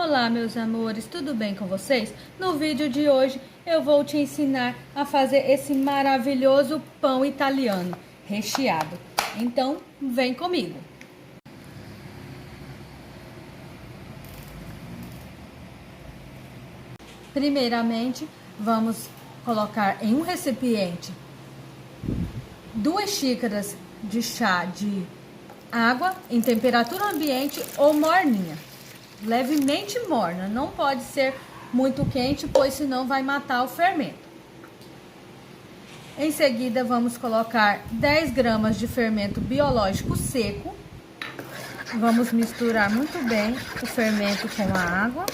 Olá, meus amores, tudo bem com vocês? No vídeo de hoje eu vou te ensinar a fazer esse maravilhoso pão italiano recheado. Então, vem comigo! Primeiramente, vamos colocar em um recipiente 2 xícaras de chá de água em temperatura ambiente ou morninha. Levemente morna, não pode ser muito quente, pois senão vai matar o fermento. Em seguida, vamos colocar 10 gramas de fermento biológico seco. Vamos misturar muito bem o fermento com a água.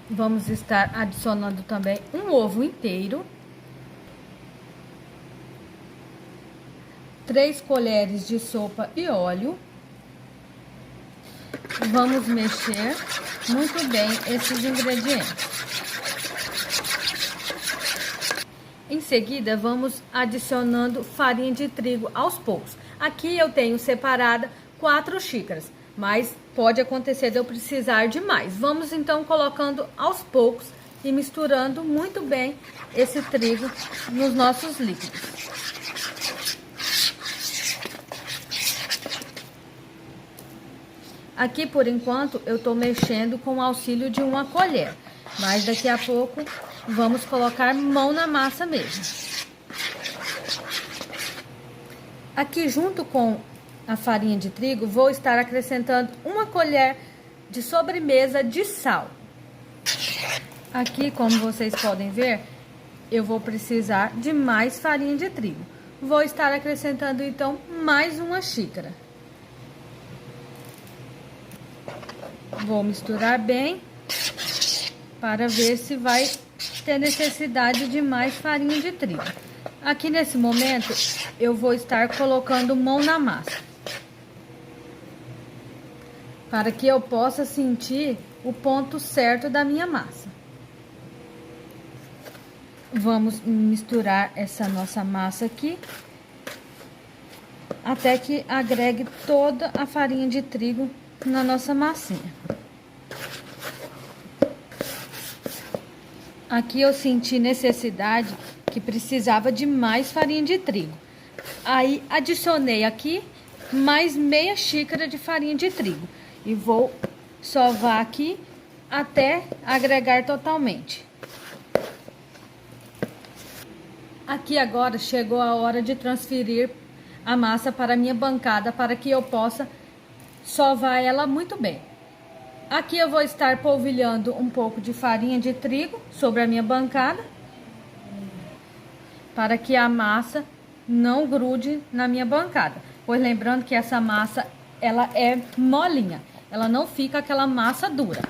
Vamos estar adicionando também um ovo inteiro. 3 colheres de sopa de óleo. Vamos mexer muito bem esses ingredientes. Em seguida, vamos adicionando farinha de trigo aos poucos. Aqui eu tenho separada 4 xícaras, mas pode acontecer de eu precisar de mais. Vamos então colocando aos poucos e misturando muito bem esse trigo nos nossos líquidos. Aqui, por enquanto, eu tô mexendo com o auxílio de uma colher, mas daqui a pouco vamos colocar mão na massa mesmo. Aqui, junto com a farinha de trigo, vou estar acrescentando uma colher de sobremesa de sal. Aqui, como vocês podem ver, eu vou precisar de mais farinha de trigo. Vou estar acrescentando, então, mais uma xícara. Vou misturar bem para ver se vai ter necessidade de mais farinha de trigo. Aqui nesse momento eu vou estar colocando mão na massa, para que eu possa sentir o ponto certo da minha massa. Vamos misturar essa nossa massa aqui até que agregue toda a farinha de trigo na nossa massinha. Aqui eu senti necessidade que precisava de mais farinha de trigo. Aí adicionei aqui mais meia xícara de farinha de trigo e vou sovar aqui até agregar totalmente. Aqui agora chegou a hora de transferir a massa para a minha bancada para que eu possa sovar ela muito bem. Aqui eu vou estar polvilhando um pouco de farinha de trigo sobre a minha bancada, para que a massa não grude na minha bancada. Pois lembrando que essa massa, ela é molinha, ela não fica aquela massa dura.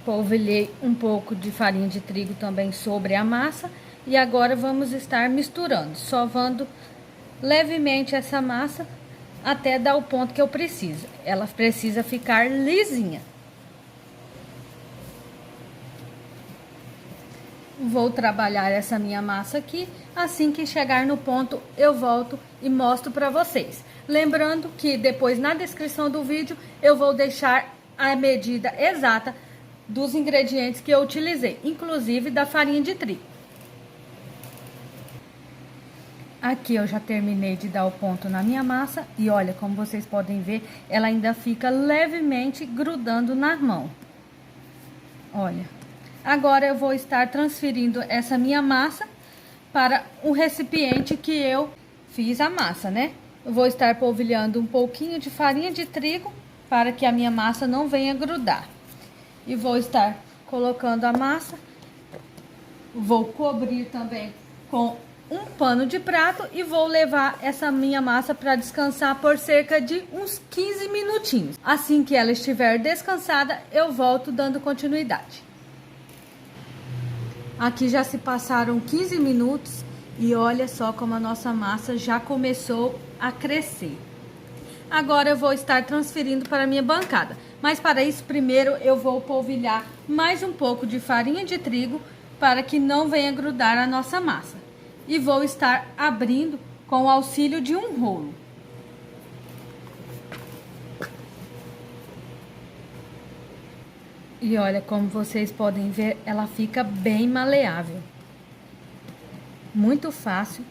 Polvilhei um pouco de farinha de trigo também sobre a massa. E agora vamos estar misturando, sovando levemente essa massa até dar o ponto que eu preciso. Ela precisa ficar lisinha. Vou trabalhar essa minha massa aqui. Assim que chegar no ponto, eu volto e mostro para vocês. Lembrando que depois na descrição do vídeo eu vou deixar a medida exata dos ingredientes que eu utilizei, inclusive da farinha de trigo. Aqui eu já terminei de dar o ponto na minha massa e olha, como vocês podem ver, ela ainda fica levemente grudando na mão. Olha, agora eu vou estar transferindo essa minha massa para o recipiente que eu fiz a massa, né? Eu vou estar polvilhando um pouquinho de farinha de trigo para que a minha massa não venha grudar. E vou estar colocando a massa, vou cobrir também com um pano de prato e vou levar essa minha massa para descansar por cerca de uns 15 minutinhos. Assim que ela estiver descansada, eu volto dando continuidade. Aqui já se passaram 15 minutos e olha só como a nossa massa já começou a crescer. Agora eu vou estar transferindo para a minha bancada, mas para isso primeiro eu vou polvilhar mais um pouco de farinha de trigo para que não venha grudar a nossa massa. e vou estar abrindo com o auxílio de um rolo. E olha, como vocês podem ver, ela fica bem maleável. Muito fácil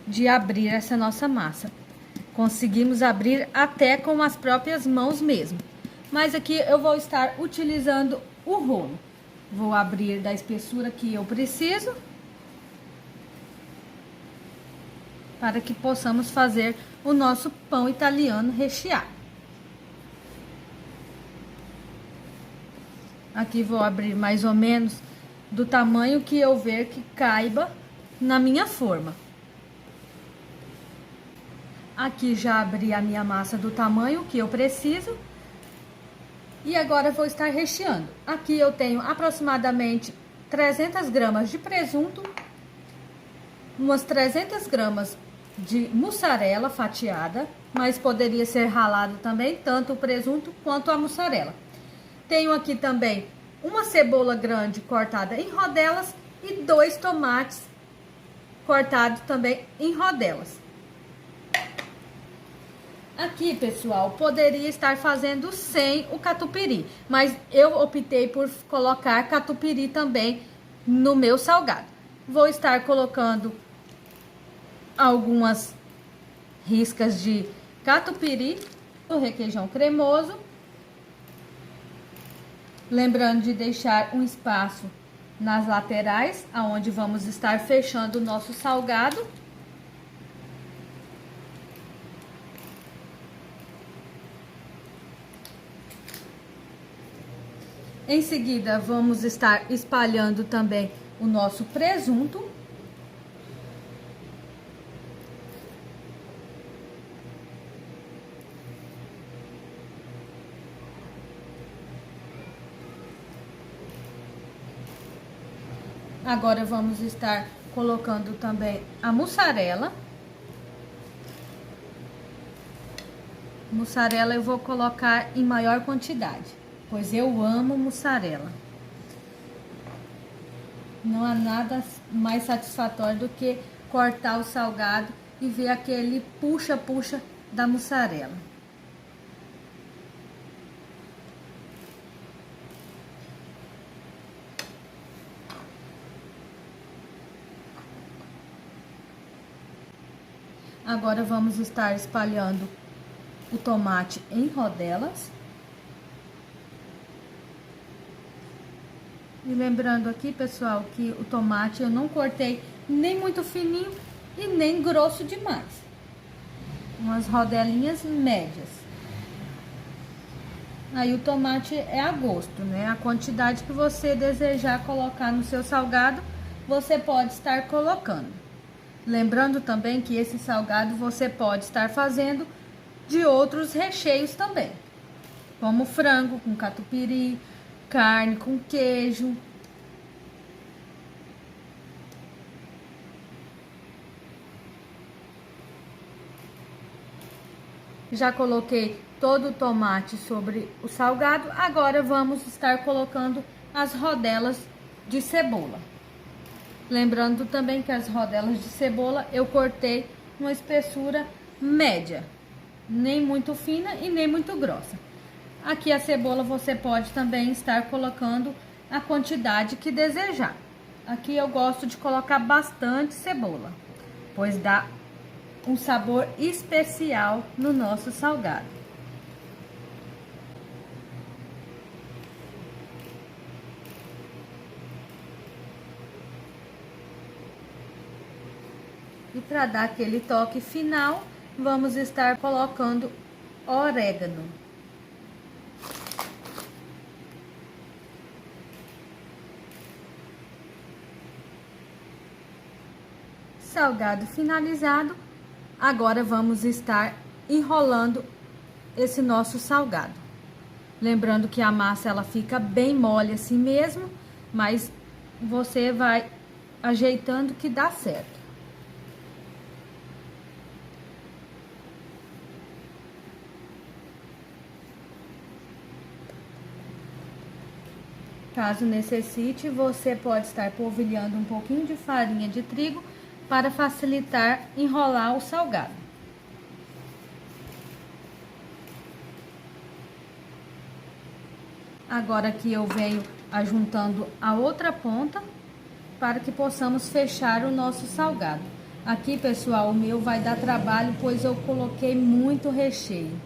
de abrir essa nossa massa. Conseguimos abrir até com as próprias mãos mesmo. Mas aqui eu vou estar utilizando o rolo. Vou abrir da espessura que eu preciso, para que possamos fazer o nosso pão italiano recheado. Aqui vou abrir mais ou menos do tamanho que eu ver que caiba na minha forma. Aqui já abri a minha massa do tamanho que eu preciso. E agora vou estar recheando. Aqui eu tenho aproximadamente 300 gramas de presunto, umas 300 gramas de mussarela fatiada, mas poderia ser ralado também, tanto o presunto quanto a mussarela. Tenho aqui também uma cebola grande cortada em rodelas e 2 tomates cortados também em rodelas. Aqui, pessoal, poderia estar fazendo sem o catupiry, mas eu optei por colocar catupiry também no meu salgado. Vou estar colocando algumas riscas de catupiry no requeijão cremoso. Lembrando de deixar um espaço nas laterais, aonde vamos estar fechando o nosso salgado. Em seguida, vamos estar espalhando também o nosso presunto. Agora vamos estar colocando também a mussarela. Mussarela eu vou colocar em maior quantidade, pois eu amo mussarela. Não há nada mais satisfatório do que cortar o salgado e ver aquele puxa-puxa da mussarela. Agora vamos estar espalhando o tomate em rodelas. E lembrando aqui, pessoal, que o tomate eu não cortei nem muito fininho e nem grosso demais. Umas rodelinhas médias. Aí o tomate é a gosto, né? A quantidade que você desejar colocar no seu salgado, você pode estar colocando. Lembrando também que esse salgado você pode estar fazendo de outros recheios também, como frango com catupiry, carne com queijo. Já coloquei todo o tomate sobre o salgado, agora vamos estar colocando as rodelas de cebola. Lembrando também que as rodelas de cebola eu cortei uma espessura média, nem muito fina e nem muito grossa. Aqui a cebola você pode também estar colocando a quantidade que desejar. Aqui eu gosto de colocar bastante cebola, pois dá um sabor especial no nosso salgado. E para dar aquele toque final, vamos estar colocando orégano. Salgado finalizado, agora vamos estar enrolando esse nosso salgado. Lembrando que a massa ela fica bem mole assim mesmo, mas você vai ajeitando que dá certo. Caso necessite, você pode estar polvilhando um pouquinho de farinha de trigo para facilitar enrolar o salgado. Agora aqui eu venho ajuntando a outra ponta para que possamos fechar o nosso salgado. Aqui, pessoal, o meu vai dar trabalho, pois eu coloquei muito recheio.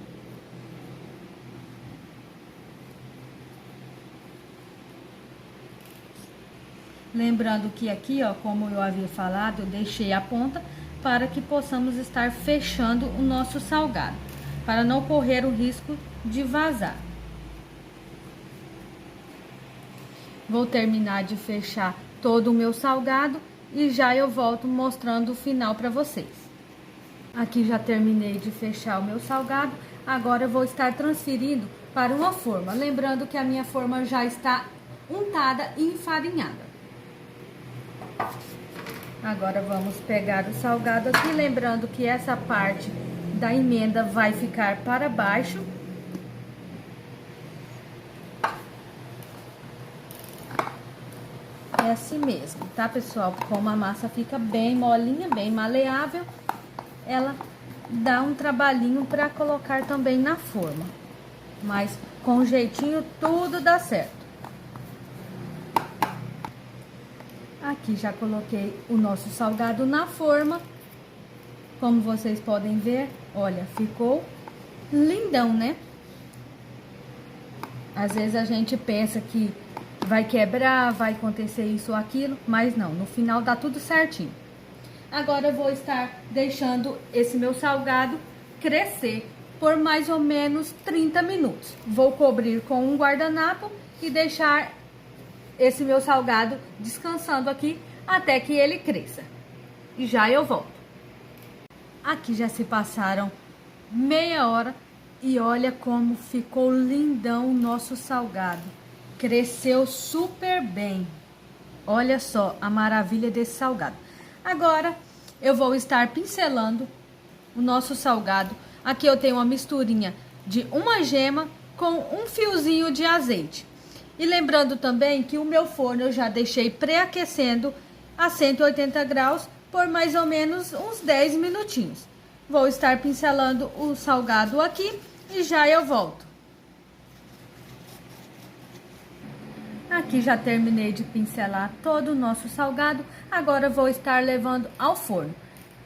Lembrando que aqui, ó, como eu havia falado, eu deixei a ponta para que possamos estar fechando o nosso salgado, para não correr o risco de vazar. Vou terminar de fechar todo o meu salgado e já eu volto mostrando o final para vocês. Aqui já terminei de fechar o meu salgado, agora eu vou estar transferindo para uma forma. Lembrando que a minha forma já está untada e enfarinhada. Agora vamos pegar o salgado aqui, lembrando que essa parte da emenda vai ficar para baixo. É assim mesmo, tá, pessoal? Como a massa fica bem molinha, bem maleável, ela dá um trabalhinho para colocar também na forma. Mas com jeitinho tudo dá certo. Aqui já coloquei o nosso salgado na forma. Como vocês podem ver, olha, ficou lindão, né? Às vezes a gente pensa que vai quebrar, vai acontecer isso ou aquilo, mas não, no final dá tudo certinho. Agora eu vou estar deixando esse meu salgado crescer por mais ou menos 30 minutos. Vou cobrir com um guardanapo e deixar esse meu salgado descansando aqui até que ele cresça. E já eu volto. Aqui já se passaram meia hora e olha como ficou lindão o nosso salgado. Cresceu super bem. Olha só a maravilha desse salgado. Agora eu vou estar pincelando o nosso salgado. Aqui eu tenho uma misturinha de uma gema com um fiozinho de azeite. E lembrando também que o meu forno eu já deixei pré-aquecendo a 180 graus por mais ou menos uns 10 minutinhos. Vou estar pincelando o salgado aqui e já eu volto. Aqui já terminei de pincelar todo o nosso salgado, agora vou estar levando ao forno.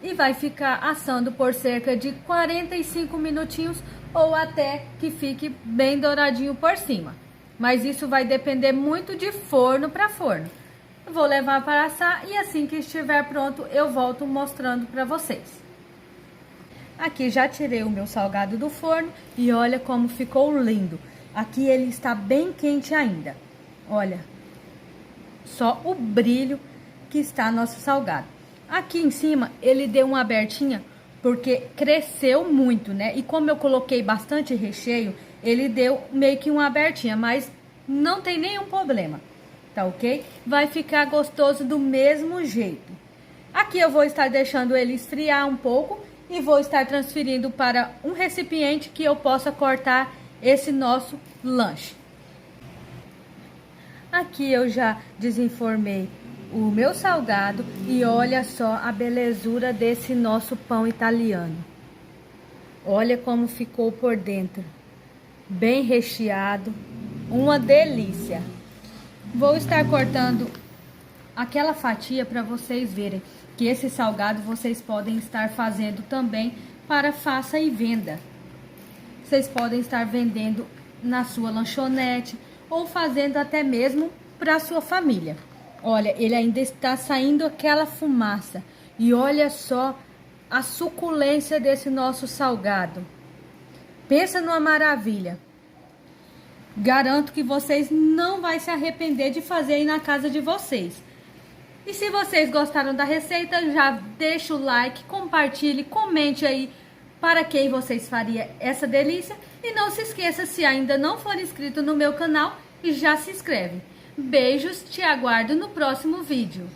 E vai ficar assando por cerca de 45 minutinhos ou até que fique bem douradinho por cima. Mas isso vai depender muito de forno para forno. Vou levar para assar e assim que estiver pronto eu volto mostrando para vocês. Aqui já tirei o meu salgado do forno e olha como ficou lindo. Aqui ele está bem quente ainda. Olha, só o brilho que está nosso salgado. Aqui em cima ele deu uma abertinha porque cresceu muito, né? E como eu coloquei bastante recheio, ele deu meio que uma abertinha, mas não tem nenhum problema, tá ok? Vai ficar gostoso do mesmo jeito. Aqui eu vou estar deixando ele esfriar um pouco e vou estar transferindo para um recipiente que eu possa cortar esse nosso lanche. Aqui eu já desenformei o meu salgado e olha só a belezura desse nosso pão italiano. Olha como ficou por dentro. Bem recheado, uma delícia. Vou estar cortando aquela fatia para vocês verem que esse salgado vocês podem estar fazendo também para faça e venda. Vocês podem estar vendendo na sua lanchonete ou fazendo até mesmo para a sua família. Olha, ele ainda está saindo aquela fumaça e olha só a suculência desse nosso salgado. Pensa numa maravilha. Garanto que vocês não vão se arrepender de fazer aí na casa de vocês. E se vocês gostaram da receita, já deixa o like, compartilhe, comente aí para quem vocês faria essa delícia. E não se esqueça, se ainda não for inscrito no meu canal, já se inscreve. Beijos, te aguardo no próximo vídeo.